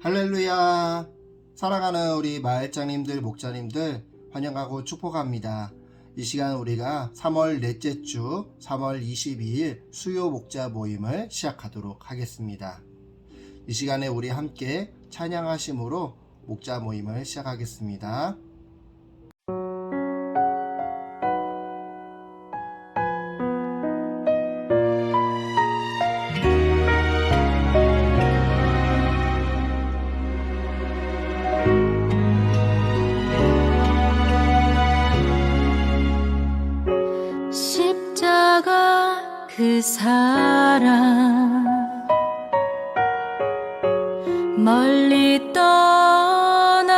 할렐루야. 사랑하는 우리 마을장님들, 목자님들 환영하고 축복합니다. 이 시간 우리가 3월 넷째 주 3월 22일 수요 목자 모임을 시작하도록 하겠습니다. 이 시간에 우리 함께 찬양하심으로 목자 모임을 시작하겠습니다. 십자가 그 사랑 멀리 떠나서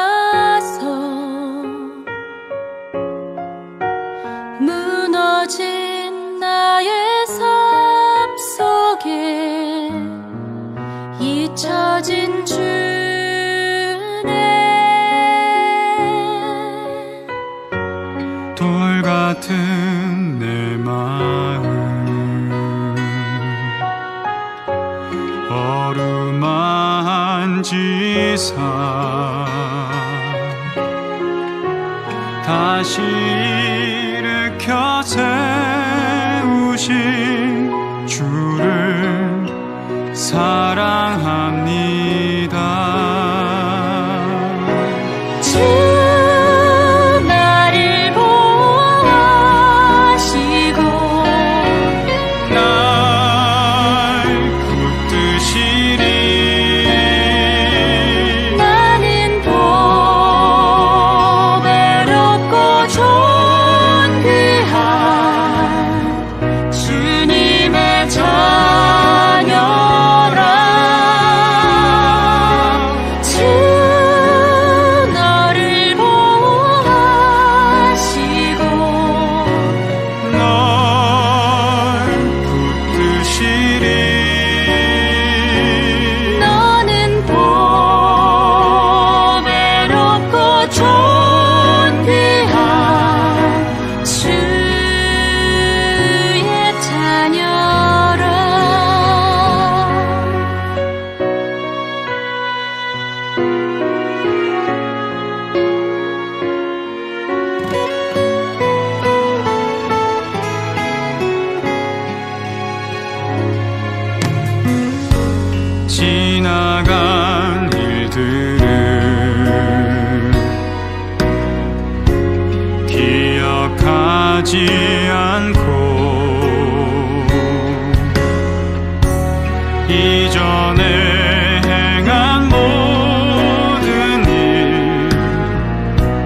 무너진 나의 삶 속에 잊혀진 주네 돌 같은 내 마음 어루만지사 다시 일으켜 세우신 주를 사랑합니다. 주 나를 보호하시고 날 붙드시리. 나는 보배롭고 존귀한 주님의 자녀라. 주 너를 보호하시고 널 붙드시리. 너는 보배롭고 존귀한 주의 자녀라. 지나간 일들을 기억하지 않고 이전에 행한 모든 일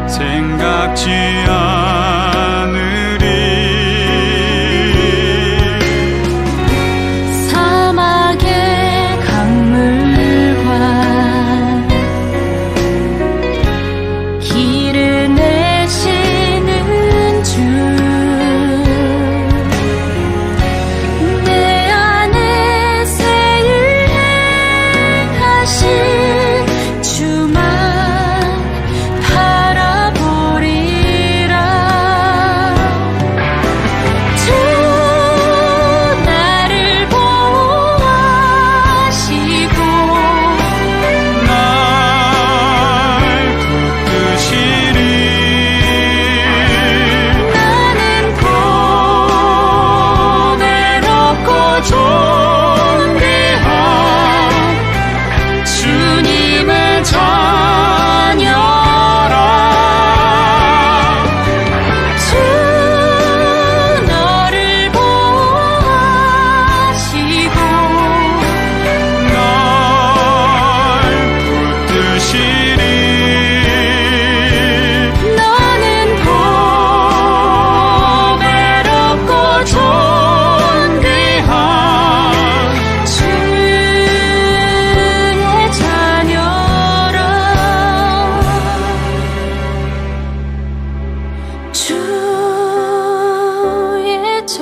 생각지 않으리. 사막의 강물과 길을 내시는 주 내 안에 새 일 행하신 주만 바라보리라. 주 나를 보호하시고 날 붙드시리. 나는 보배롭고 존귀한 주님의 자녀라. 주 너를 보호하시고 날 붙드시리. 너는 보배롭고 존귀한 주의 자녀라. 주의 자녀라.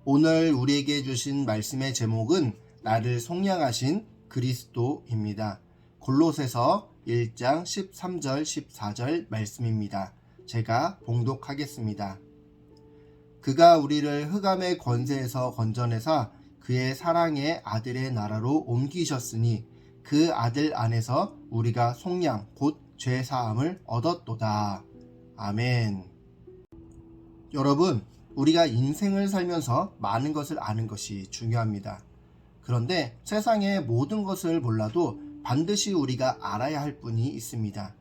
오늘 우리에게 주신 말씀의 제목은 나를 속량하신 그리스도입니다. 골로새서 1장 13절 14절 말씀입니다. 제가 봉독하겠습니다. 그가 우리를 흑암의 권세에서 건져내사 그의 사랑의 아들의 나라로 옮기셨으니 그 아들 안에서 우리가 속량 곧 죄사함을 얻었도다. 아멘. 여러분, 우리가 인생을 살면서 많은 것을 아는 것이 중요합니다. 그런데 세상의 모든 것을 몰라도 반드시 우리가 알아야 할 분이 있습니다.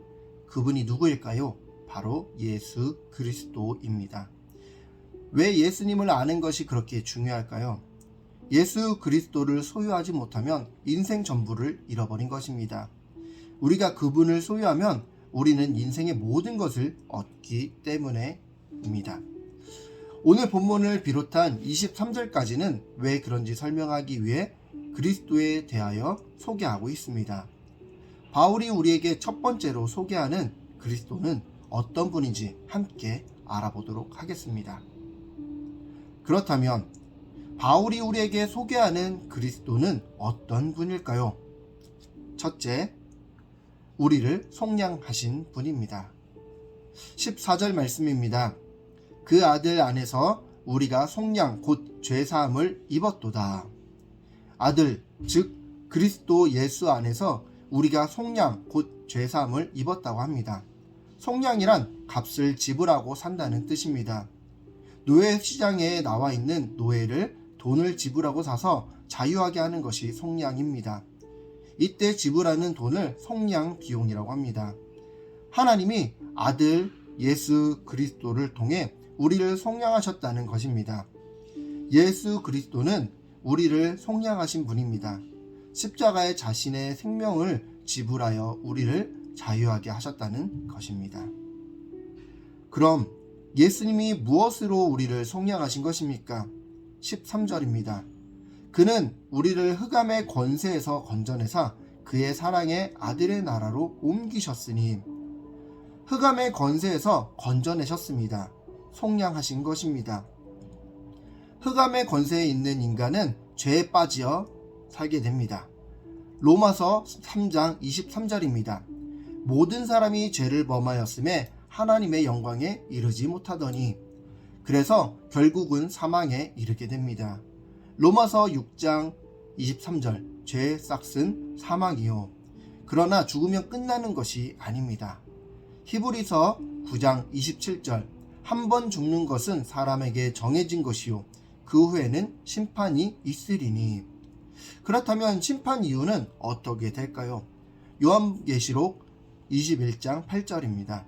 그분이 누구일까요? 바로 예수 그리스도입니다. 왜 예수님을 아는 것이 그렇게 중요할까요? 예수 그리스도를 소유하지 못하면 인생 전부를 잃어버린 것입니다. 우리가 그분을 소유하면 우리는 인생의 모든 것을 얻기 때문에입니다. 오늘 본문을 비롯한 23절까지는 왜 그런지 설명하기 위해 그리스도에 대하여 소개하고 있습니다. 바울이 우리에게 첫 번째로 소개하는 그리스도는 어떤 분인지 함께 알아보도록 하겠습니다. 그렇다면 바울이 우리에게 소개하는 그리스도는 어떤 분일까요? 첫째, 우리를 속량하신 분입니다. 14절 말씀입니다. 그 아들 안에서 우리가 속량 곧 죄사함을 입었도다. 아들, 즉 그리스도 예수 안에서 우리가 속량 곧 죄사함을 입었다고 합니다. 속량이란 값을 지불하고 산다는 뜻입니다. 노예 시장에 나와 있는 노예를 돈을 지불하고 사서 자유하게 하는 것이 속량입니다. 이때 지불하는 돈을 속량 비용이라고 합니다. 하나님이 아들 예수 그리스도를 통해 우리를 속량하셨다는 것입니다. 예수 그리스도는 우리를 속량하신 분입니다. 십자가에 자신의 생명을 지불하여 우리를 자유하게 하셨다는 것입니다. 그럼 예수님이 무엇으로 우리를 속량하신 것입니까? 13절입니다. 그는 우리를 흑암의 권세에서 건져내사 그의 사랑의 아들의 나라로 옮기셨으니, 흑암의 권세에서 건져내셨습니다. 속량하신 것입니다. 흑암의 권세에 있는 인간은 죄에 빠져 살게 됩니다. 로마서 3장 23절입니다. 모든 사람이 죄를 범하였음에 하나님의 영광에 이르지 못하더니, 그래서 결국은 사망에 이르게 됩니다. 로마서 6장 23절, 죄의 싹은 사망이요. 그러나 죽으면 끝나는 것이 아닙니다. 히브리서 9장 27절, 한 번 죽는 것은 사람에게 정해진 것이요 그 후에는 심판이 있으리니. 그렇다면 심판 이유는 어떻게 될까요? 요한계시록 21장 8절입니다.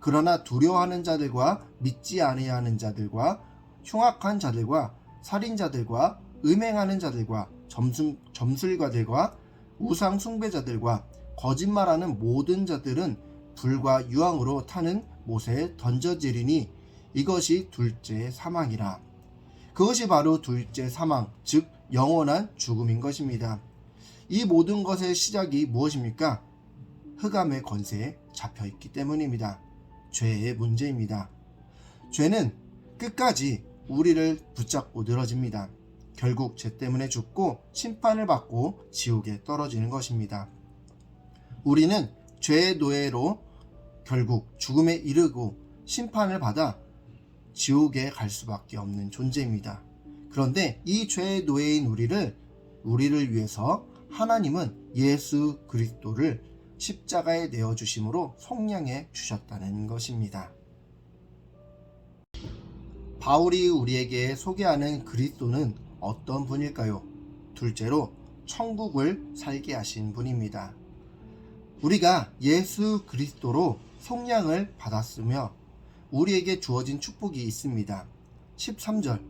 그러나 두려워하는 자들과 믿지 아니하는 자들과 흉악한 자들과 살인자들과 음행하는 자들과 점술가들과 우상 숭배자들과 거짓말하는 모든 자들은 불과 유황으로 타는 못에 던져지리니 이것이 둘째 사망이라. 그것이 바로 둘째 사망, 즉 영원한 죽음인 것입니다. 이 모든 것의 시작이 무엇입니까? 흑암의 권세에 잡혀있기 때문입니다. 죄의 문제입니다. 죄는 끝까지 우리를 붙잡고 늘어집니다. 결국 죄 때문에 죽고 심판을 받고 지옥에 떨어지는 것입니다. 우리는 죄의 노예로 결국 죽음에 이르고 심판을 받아 지옥에 갈 수밖에 없는 존재입니다. 그런데 이 죄의 노예인 우리를 위해서 하나님은 예수 그리스도를 십자가에 내어주심으로 속량해 주셨다는 것입니다. 바울이 우리에게 소개하는 그리스도는 어떤 분일까요? 둘째로 천국을 살게 하신 분입니다. 우리가 예수 그리스도로 속량을 받았으며 우리에게 주어진 축복이 있습니다. 13절,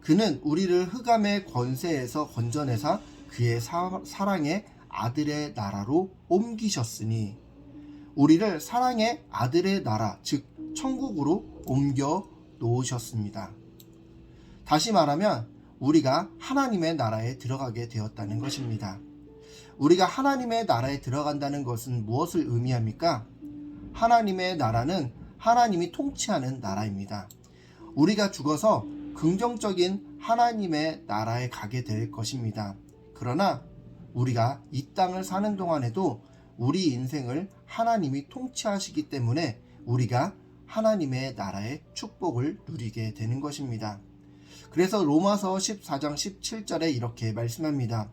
그는 우리를 흑암의 권세에서 건져내사 그의 사랑의 아들의 나라로 옮기셨으니, 우리를 사랑의 아들의 나라, 즉 천국으로 옮겨 놓으셨습니다. 다시 말하면 우리가 하나님의 나라에 들어가게 되었다는 것입니다. 우리가 하나님의 나라에 들어간다는 것은 무엇을 의미합니까? 하나님의 나라는 하나님이 통치하는 나라입니다. 우리가 죽어서 긍정적인 하나님의 나라에 가게 될 것입니다. 그러나 우리가 이 땅을 사는 동안에도 우리 인생을 하나님이 통치하시기 때문에 우리가 하나님의 나라의 축복을 누리게 되는 것입니다. 그래서 로마서 14장 17절에 이렇게 말씀합니다.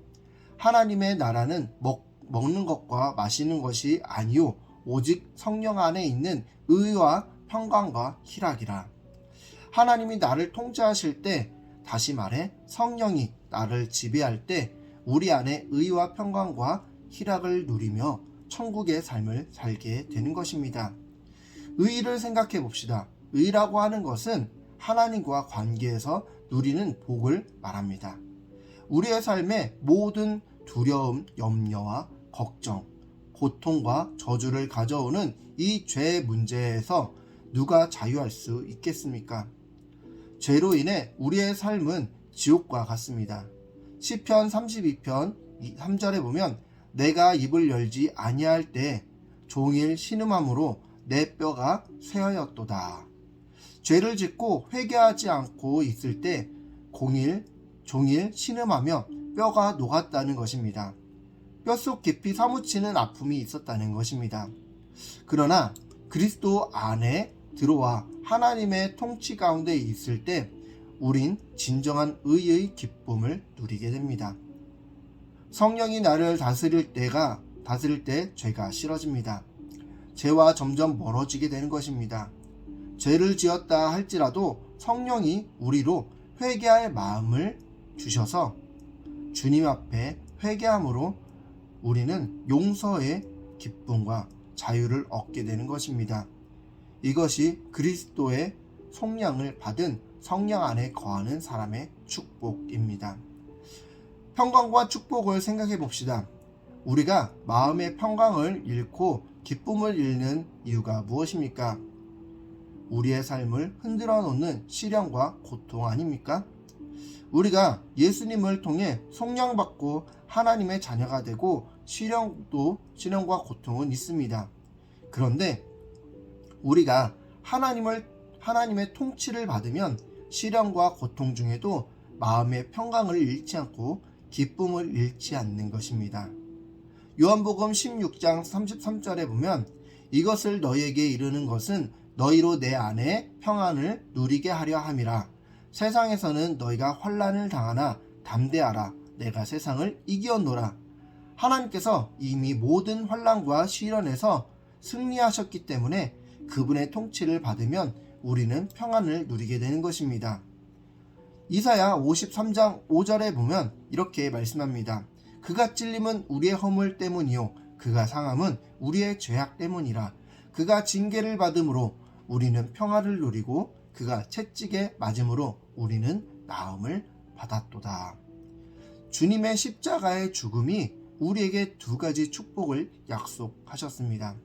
하나님의 나라는 먹는 것과 마시는 것이 아니요 오직 성령 안에 있는 의와 평강과 희락이라. 하나님이 나를 통치하실 때, 다시 말해 성령이 나를 지배할 때 우리 안에 의와 평강과 희락을 누리며 천국의 삶을 살게 되는 것입니다. 의를 생각해 봅시다. 의라고 하는 것은 하나님과 관계에서 누리는 복을 말합니다. 우리의 삶에 모든 두려움, 염려와 걱정, 고통과 저주를 가져오는 이 죄의 문제에서 누가 자유할 수 있겠습니까? 죄로 인해 우리의 삶은 지옥과 같습니다. 시편 32편 3절에 보면 내가 입을 열지 아니할 때 종일 신음함으로 내 뼈가 쇠하였도다. 죄를 짓고 회개하지 않고 있을 때 종일 신음하며 뼈가 녹았다는 것입니다. 뼛속 깊이 사무치는 아픔이 있었다는 것입니다. 그러나 그리스도 안에 들어와 하나님의 통치 가운데 있을 때 우린 진정한 의의 기쁨을 누리게 됩니다. 성령이 나를 다스릴 때 죄가 싫어집니다. 죄와 점점 멀어지게 되는 것입니다. 죄를 지었다 할지라도 성령이 우리로 회개할 마음을 주셔서 주님 앞에 회개함으로 우리는 용서의 기쁨과 자유를 얻게 되는 것입니다. 이것이 그리스도의 속량을 받은 성령 안에 거하는 사람의 축복입니다. 평강과 축복을 생각해 봅시다. 우리가 마음의 평강을 잃고 기쁨을 잃는 이유가 무엇입니까? 우리의 삶을 흔들어 놓는 시련과 고통 아닙니까? 우리가 예수님을 통해 속량받고 하나님의 자녀가 되고 시련과 고통은 있습니다. 그런데 우리가 하나님의 통치를 받으면 시련과 고통 중에도 마음의 평강을 잃지 않고 기쁨을 잃지 않는 것입니다. 요한복음 16장 33절에 보면 이것을 너희에게 이르는 것은 너희로 내 안에 평안을 누리게 하려 함이라. 세상에서는 너희가 환난을 당하나 담대하라. 내가 세상을 이기었노라. 하나님께서 이미 모든 환난과 시련에서 승리하셨기 때문에 그분의 통치를 받으면 우리는 평안을 누리게 되는 것입니다. 이사야 53장 5절에 보면 이렇게 말씀합니다. 그가 찔림은 우리의 허물 때문이요 그가 상함은 우리의 죄악 때문이라. 그가 징계를 받음으로 우리는 평화를 누리고 그가 채찍에 맞음으로 우리는 나음을 받았도다. 주님의 십자가의 죽음이 우리에게 두 가지 축복을 약속하셨습니다.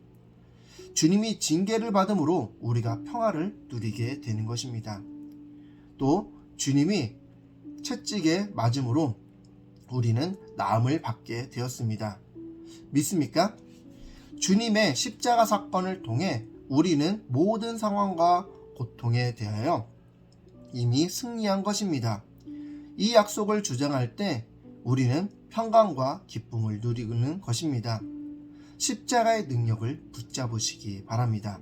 주님이 징계를 받음으로 우리가 평화를 누리게 되는 것입니다. 또 주님이 채찍에 맞음으로 우리는 나음을 받게 되었습니다. 믿습니까? 주님의 십자가 사건을 통해 우리는 모든 상황과 고통에 대하여 이미 승리한 것입니다. 이 약속을 주장할 때 우리는 평강과 기쁨을 누리는 것입니다. 십자가의 능력을 붙잡으시기 바랍니다.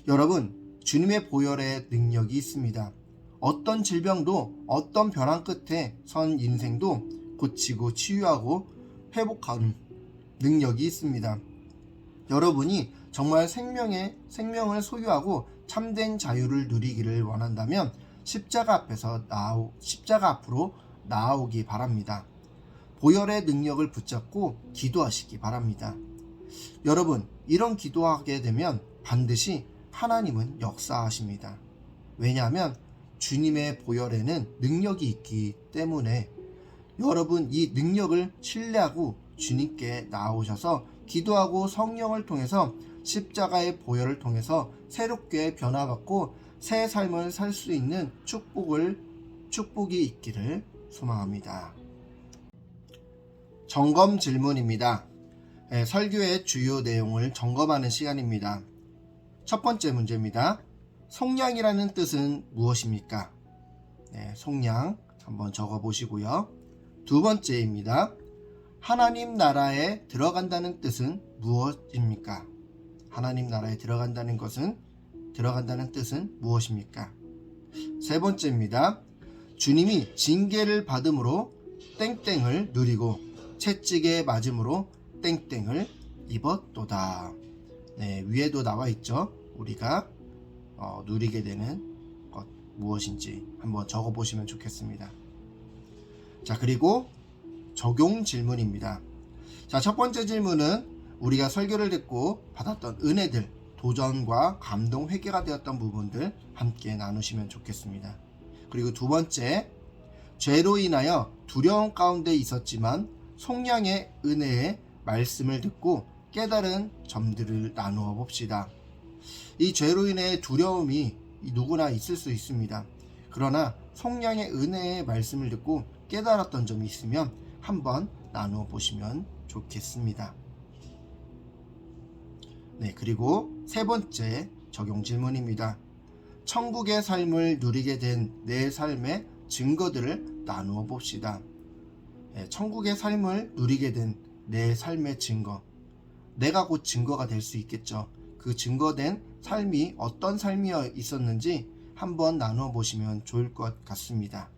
여러분, 주님의 보혈의 능력이 있습니다. 어떤 질병도 어떤 벼랑 끝에 선 인생도 고치고 치유하고 회복하는 능력이 있습니다. 여러분이 정말 생명을 소유하고 참된 자유를 누리기를 원한다면 십자가 앞으로 나아오기 바랍니다. 보혈의 능력을 붙잡고 기도하시기 바랍니다. 여러분, 이런 기도하게 되면 반드시 하나님은 역사하십니다. 왜냐하면 주님의 보혈에는 능력이 있기 때문에 여러분 이 능력을 신뢰하고 주님께 나아오셔서 기도하고 성령을 통해서 십자가의 보혈을 통해서 새롭게 변화받고 새 삶을 살 수 있는 축복이 있기를 소망합니다. 점검 질문입니다. 설교의 주요 내용을 점검하는 시간입니다. 첫 번째 문제입니다. 속량이라는 뜻은 무엇입니까? 속량 한번 적어 보시고요. 두 번째입니다. 하나님 나라에 들어간다는 뜻은 무엇입니까? 하나님 나라에 들어간다는 뜻은 무엇입니까? 세 번째입니다. 주님이 징계를 받음으로 땡땡을 누리고 채찍에 맞음으로 땡땡을 입었도다. 네, 위에도 나와 있죠. 우리가 누리게 되는 것 무엇인지 한번 적어 보시면 좋겠습니다. 자, 그리고 적용 질문입니다. 자, 첫 번째 질문은 우리가 설교를 듣고 받았던 은혜들, 도전과 감동, 회개가 되었던 부분들 함께 나누시면 좋겠습니다. 그리고 두 번째, 죄로 인하여 두려움 가운데 있었지만 속량의 은혜의 말씀을 듣고 깨달은 점들을 나누어 봅시다. 이 죄로 인해 두려움이 누구나 있을 수 있습니다. 그러나 속량의 은혜의 말씀을 듣고 깨달았던 점이 있으면 한번 나누어 보시면 좋겠습니다. 네, 그리고 세 번째 적용 질문입니다. 천국의 삶을 누리게 된 내 삶의 증거들을 나누어 봅시다. 네, 천국의 삶을 누리게 된 내 삶의 증거. 내가 곧 증거가 될 수 있겠죠. 그 증거된 삶이 어떤 삶이 있었는지 한번 나누어 보시면 좋을 것 같습니다.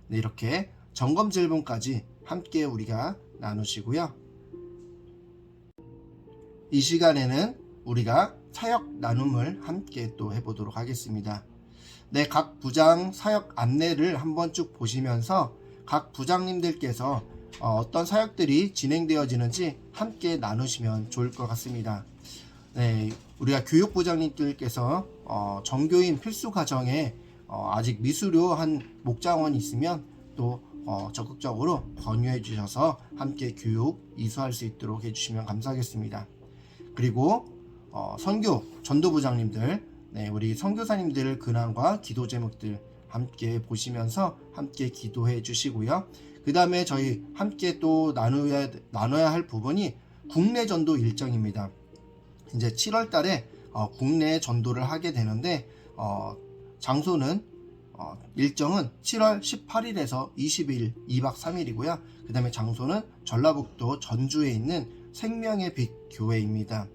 네, 이렇게 점검 질문까지 함께 우리가 나누시고요. 이 시간에는 우리가 사역 나눔을 함께 또 해보도록 하겠습니다. 네, 각 부장 사역 안내를 한번 쭉 보시면서 각 부장님들께서 어떤 사역들이 진행되어지는지 함께 나누시면 좋을 것 같습니다. 네, 우리가 교육부장님들께서 정교인 필수 과정에 아직 미수료한 목장원이 있으면 또 적극적으로 권유해 주셔서 함께 교육 이수할 수 있도록 해주시면 감사하겠습니다. 그리고 선교 전도부장님들, 네, 우리 선교사님들 근황과 기도 제목들 함께 보시면서 함께 기도해 주시고요. 그 다음에 저희 함께 또 나눠야 할 부분이 국내 전도 일정입니다. 이제 7월 달에 국내 전도를 하게 되는데 장소는 일정은 7월 18일에서 20일 2박 3일이고요. 그 다음에 장소는 전라북도 전주에 있는 생명의 빛 교회입니다.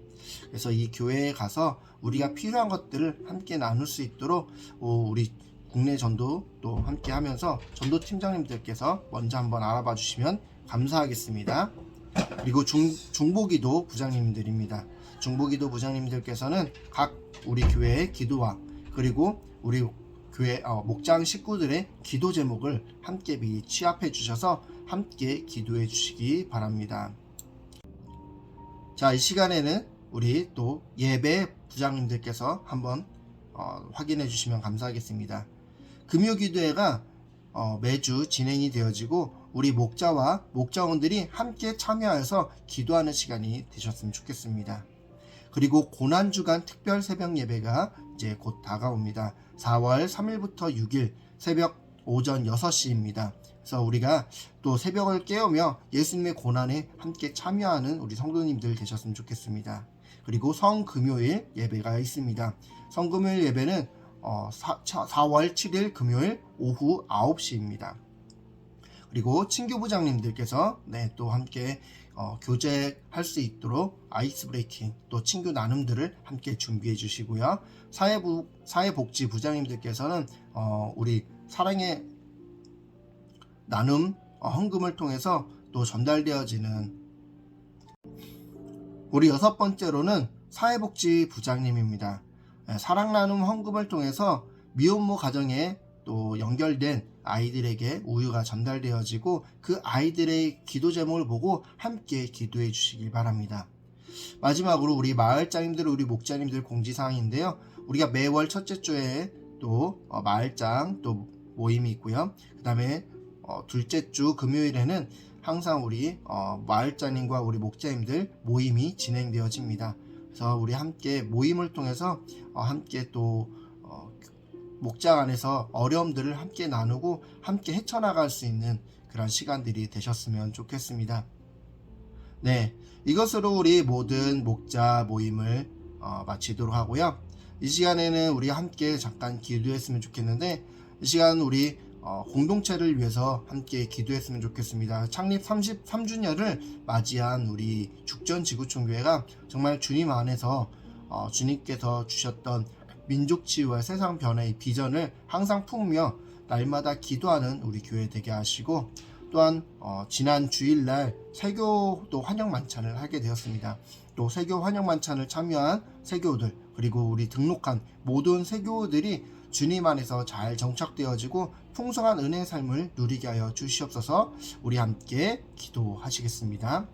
그래서 이 교회에 가서 우리가 필요한 것들을 함께 나눌 수 있도록 우리 국내 전도 또 함께 하면서 전도 팀장님들께서 먼저 한번 알아봐 주시면 감사하겠습니다. 그리고 중보기도 부장님들입니다. 중보기도 부장님들께서는 각 우리 교회의 기도와 그리고 우리 교회 목장 식구들의 기도 제목을 함께 미리 취합해 주셔서 함께 기도해 주시기 바랍니다. 자, 이 시간에는 우리 또 예배 부장님들께서 한번 확인해 주시면 감사하겠습니다. 금요기도회가 매주 진행이 되어지고 우리 목자와 목자원들이 함께 참여해서 기도하는 시간이 되셨으면 좋겠습니다. 그리고 고난주간 특별 새벽 예배가 이제 곧 다가옵니다. 4월 3일부터 6일 새벽 오전 6시입니다. 그래서 우리가 또 새벽을 깨우며 예수님의 고난에 함께 참여하는 우리 성도님들 되셨으면 좋겠습니다. 그리고 성금요일 예배가 있습니다. 성금요일 예배는 4월 7일 금요일 오후 9시입니다. 그리고 친교부장님들께서 또 함께 교제할 수 있도록 아이스 브레이킹 또 친교 나눔들을 함께 준비해 주시고요. 사회복지부장님들께서는 우리 사랑의 나눔 헌금을 통해서 또 전달되어지는 우리 여섯 번째로는 사회복지부장님입니다. 사랑 나눔 헌금을 통해서 미혼모 가정에 또 연결된 아이들에게 우유가 전달되어지고 그 아이들의 기도 제목을 보고 함께 기도해 주시길 바랍니다. 마지막으로 우리 마을장님들, 우리 목자님들 공지사항인데요. 우리가 매월 첫째 주에 또 마을장 또 모임이 있고요. 그 다음에 둘째 주 금요일에는 항상 우리 마을장님과 우리 목자님들 모임이 진행되어집니다. 그래서 우리 함께 모임을 통해서 함께 또 목장 안에서 어려움들을 함께 나누고 함께 헤쳐나갈 수 있는 그런 시간들이 되셨으면 좋겠습니다. 네, 이것으로 우리 모든 목자 모임을 마치도록 하고요. 이 시간에는 우리 함께 잠깐 기도했으면 좋겠는데 이 시간 우리 공동체를 위해서 함께 기도했으면 좋겠습니다. 창립 33주년을 맞이한 우리 죽전지구촌교회가 정말 주님 안에서 주님께서 주셨던 민족 치유와 세상 변화의 비전을 항상 품으며 날마다 기도하는 우리 교회 되게 하시고, 또한 지난 주일날 세교도 환영 만찬을 하게 되었습니다. 또 세교 환영 만찬을 참여한 세교들, 그리고 우리 등록한 모든 세교들이 주님 안에서 잘 정착되어지고 풍성한 은혜의 삶을 누리게 하여 주시옵소서. 우리 함께 기도하시겠습니다.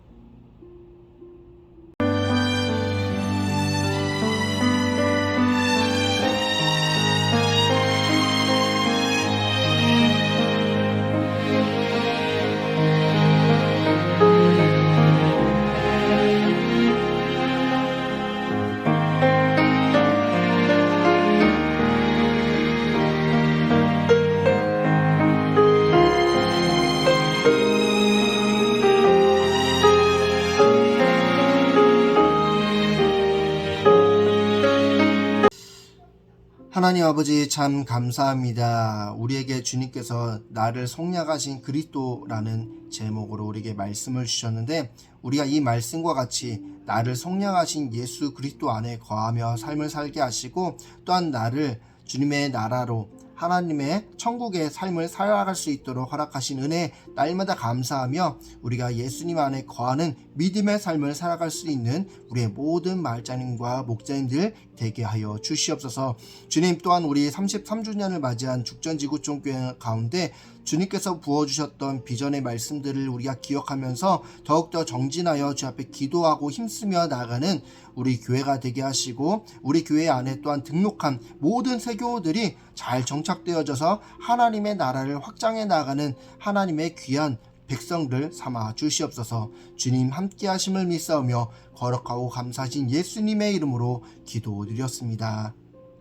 하나님 아버지, 참 감사합니다. 우리에게 주님께서 나를 속량하신 그리스도라는 제목으로 우리에게 말씀을 주셨는데, 우리가 이 말씀과 같이 나를 속량하신 예수 그리스도 안에 거하며 삶을 살게 하시고, 또한 나를 주님의 나라로 하나님의 천국의 삶을 살아갈 수 있도록 허락하신 은혜 날마다 감사하며, 우리가 예수님 안에 거하는 믿음의 삶을 살아갈 수 있는 우리의 모든 마을장님과 목자님들 되게 하여 주시옵소서. 주님, 또한 우리 33주년을 맞이한 죽전지구촌교회 가운데 주님께서 부어주셨던 비전의 말씀들을 우리가 기억하면서 더욱더 정진하여 주 앞에 기도하고 힘쓰며 나아가는 우리 교회가 되게 하시고, 우리 교회 안에 또한 등록한 모든 세교들이 잘 정착되어져서 하나님의 나라를 확장해 나가는 하나님의 귀한 백성들 삼아 주시옵소서. 주님 함께 하심을 믿사오며 거룩하고 감사하신 예수님의 이름으로 기도드렸습니다.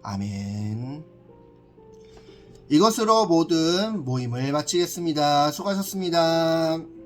아멘. 이것으로 모든 모임을 마치겠습니다. 수고하셨습니다.